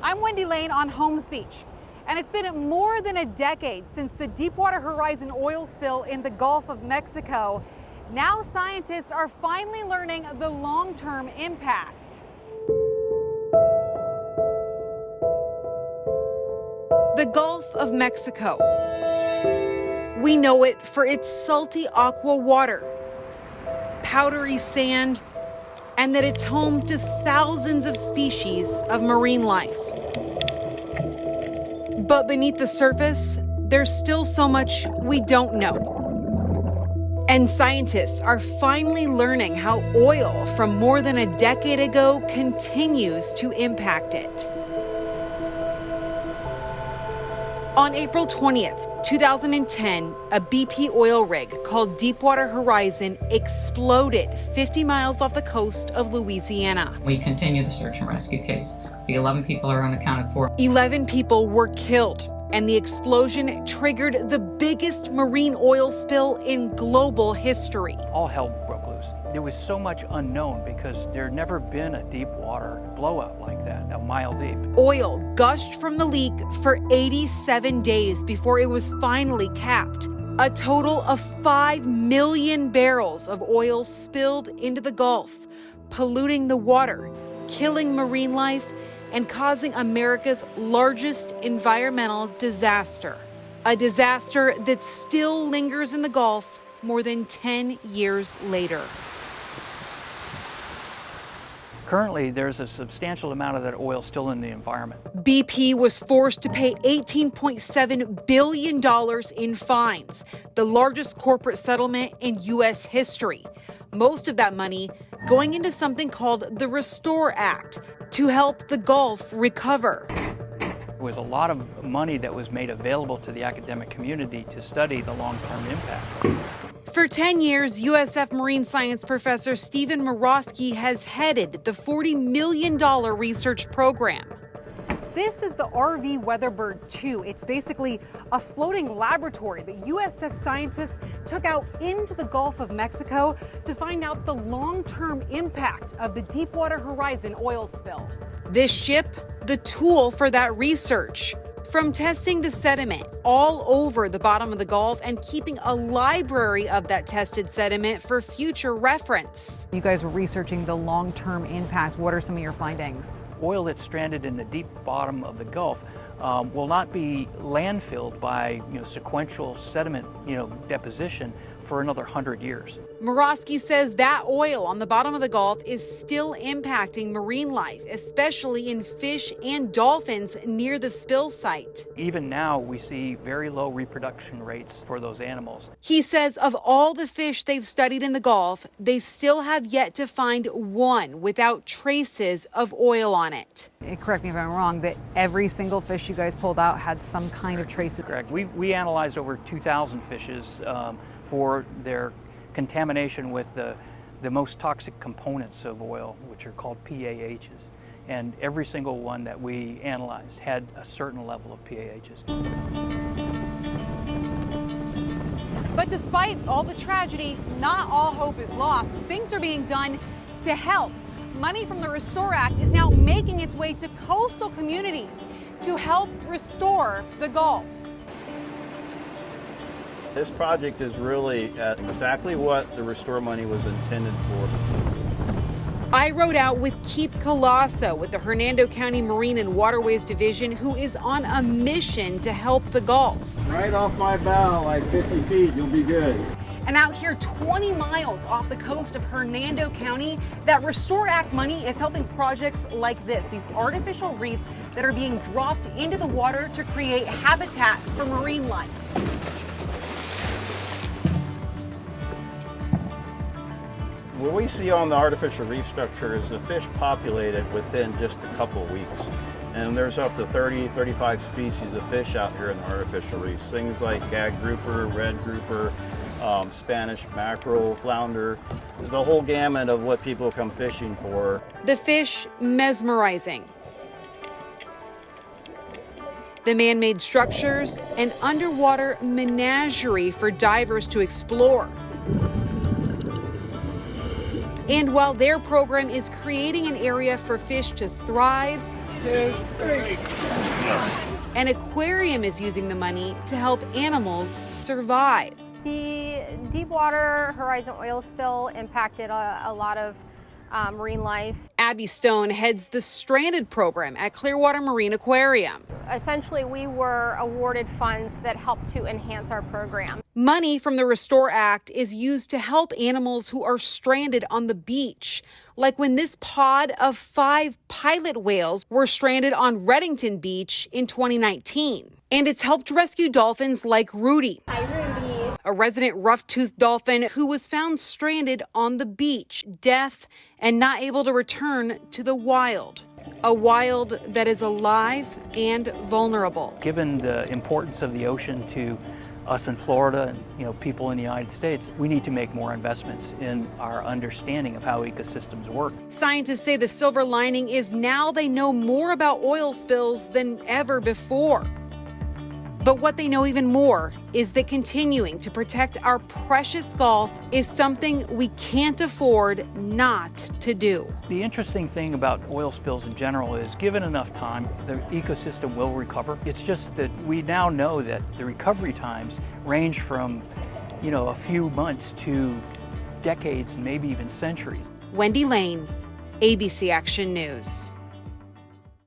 I'm Wendy Lane on Holmes Beach, and it's been more than a decade since the Deepwater Horizon oil spill in the Gulf of Mexico. Now scientists are finally learning the long-term impact. The Gulf of Mexico. We know it for its salty aqua water, powdery sand, and that it's home to thousands of species of marine life. But beneath the surface, there's still so much we don't know. And scientists are finally learning how oil from more than a decade ago continues to impact it. On April 20th, 2010, a BP oil rig called Deepwater Horizon exploded 50 miles off the coast of Louisiana. We continue the search and rescue case. The 11 people are unaccounted for. 11 people were killed, and the explosion triggered the biggest marine oil spill in global history. All hell broke loose. There was so much unknown because there had never been a deep water blowout like that, a mile deep. Oil gushed from the leak for 87 days before it was finally capped. A total of 5 million barrels of oil spilled into the Gulf, polluting the water, killing marine life, and causing America's largest environmental disaster. A disaster that still lingers in the Gulf more than 10 years later. Currently, there's a substantial amount of that oil still in the environment. BP was forced to pay $18.7 billion in fines, the largest corporate settlement in U.S. history. Most of that money going into something called the Restore Act to help the Gulf recover. There was a lot of money that was made available to the academic community to study the long-term impacts. For 10 years, USF marine science professor Stephen Morosky has headed the $40 million research program. This is the RV Weatherbird 2. It's basically a floating laboratory that USF scientists took out into the Gulf of Mexico to find out the long-term impact of the Deepwater Horizon oil spill. This ship, the tool for that research. From testing the sediment all over the bottom of the Gulf and keeping a library of that tested sediment for future reference. You guys were researching the long-term impact. What are some of your findings? Oil that's stranded in the deep bottom of the Gulf will not be landfilled by sequential sediment deposition for another 100 years. Morosky says that oil on the bottom of the Gulf is still impacting marine life, especially in fish and dolphins near the spill site. Even now, we see very low reproduction rates for those animals. He says of all the fish they've studied in the Gulf, they still have yet to find one without traces of oil on it. Correct me if I'm wrong, that every single fish you guys pulled out had some kind of traces. Correct. We analyzed over 2,000 fishes for their contamination with the most toxic components of oil, which are called PAHs. And every single one that we analyzed had a certain level of PAHs. But despite all the tragedy, not all hope is lost. Things are being done to help. Money from the Restore Act is now making its way to coastal communities to help restore the Gulf. This project is really exactly what the Restore money was intended for. I rode out with Keith Colasso with the Hernando County Marine and Waterways Division, who is on a mission to help the Gulf. Right off my bow, like 50 feet, you'll be good. And out here 20 miles off the coast of Hernando County, that Restore Act money is helping projects like this, these artificial reefs that are being dropped into the water to create habitat for marine life. What we see on the artificial reef structure is the fish populated within just a couple of weeks. And there's up to 30, 35 species of fish out here in the artificial reefs. Things like gag grouper, red grouper, Spanish mackerel, flounder. There's a whole gamut of what people come fishing for. The fish, mesmerizing. The man-made structures, an underwater menagerie for divers to explore. And while their program is creating an area for fish to thrive, 2, 3. An aquarium is using the money to help animals survive. The Deepwater Horizon oil spill impacted a lot of marine life. Abby Stone heads the Stranded program at Clearwater Marine Aquarium. Essentially, we were awarded funds that helped to enhance our program. Money from the Restore Act is used to help animals who are stranded on the beach, like when this pod of 5 pilot whales were stranded on Reddington Beach in 2019. And it's helped rescue dolphins like Rudy. Hi, Rudy. A resident rough-toothed dolphin who was found stranded on the beach, deaf and not able to return to the wild. A wild that is alive and vulnerable. Given the importance of the ocean to us in Florida and people in the United States, we need to make more investments in our understanding of how ecosystems work. Scientists say the silver lining is now they know more about oil spills than ever before. But what they know even more is that continuing to protect our precious Gulf is something we can't afford not to do. The interesting thing about oil spills in general is given enough time, the ecosystem will recover. It's just that we now know that the recovery times range from, a few months to decades, maybe even centuries. Wendy Lane, ABC Action News.